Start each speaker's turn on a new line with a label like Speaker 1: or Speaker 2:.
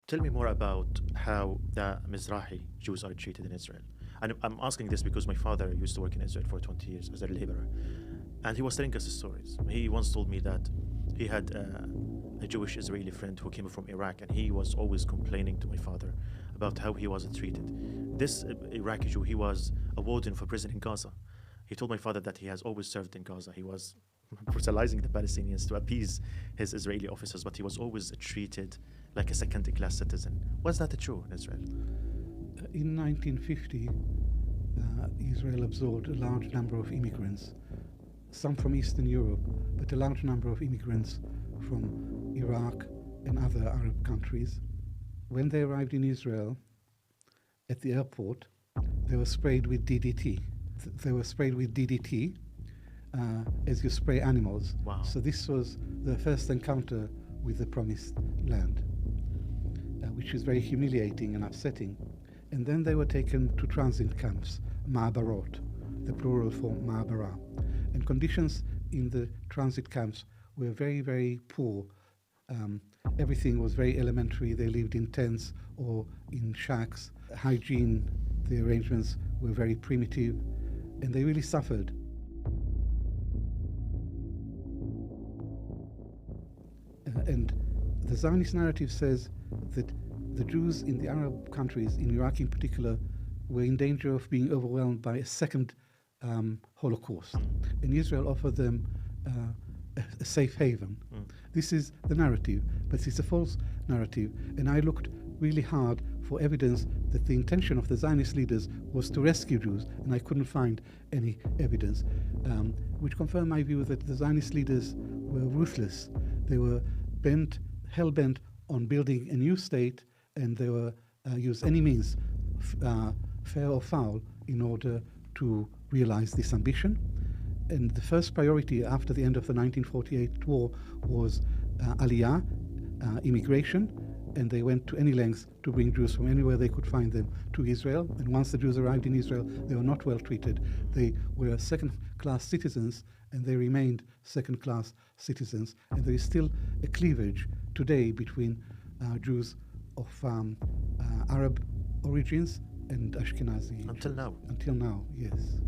Speaker 1: Tell me more about how the Mizrahi Jews are treated in Israel. And I'm asking this because my father used to work in Israel for 20 years as a laborer. And he was telling us the stories. He once told me that he had a Jewish Israeli friend who came from Iraq, and he was always complaining to my father about how he wasn't treated. This Iraqi Jew, he was a warden for prison in Gaza. He told my father that he has always served in Gaza. He was brutalizing the Palestinians to appease his Israeli officers, but he was always treated like a second-class citizen. Was that true in Israel?
Speaker 2: In 1950, Israel absorbed a large number of immigrants, some from Eastern Europe, but a large number of immigrants from Iraq and other Arab countries. When they arrived in Israel, at the airport, they were sprayed with DDT. They were sprayed with DDT as you spray animals.
Speaker 1: Wow.
Speaker 2: So this was the first encounter with the promised land, which was very humiliating and upsetting. And then they were taken to transit camps, Ma'abarot, the plural for Ma'abara. And conditions in the transit camps were very, very poor. Everything was very elementary. They lived in tents or in shacks. Hygiene, the arrangements were very primitive, and they really suffered. And the Zionist narrative says that the Jews in the Arab countries, in Iraq in particular, were in danger of being overwhelmed by a second Holocaust. And Israel offered them a safe haven. This is the narrative, but it's a false narrative. And I looked really hard for evidence that the intention of the Zionist leaders was to rescue Jews, and I couldn't find any evidence, which confirmed my view that the Zionist leaders were ruthless. They were hell-bent on building a new state, and they were use any means, fair or foul, in order to realize this ambition. And the first priority after the end of the 1948 war was Aliyah, immigration, and they went to any lengths to bring Jews from anywhere they could find them to Israel. And once the Jews arrived in Israel, they were not well treated. They were second-class citizens, and they remained second-class citizens. And there is still a cleavage today between Jews of Arab origins and Ashkenazi.
Speaker 1: Until now?
Speaker 2: Until now, yes.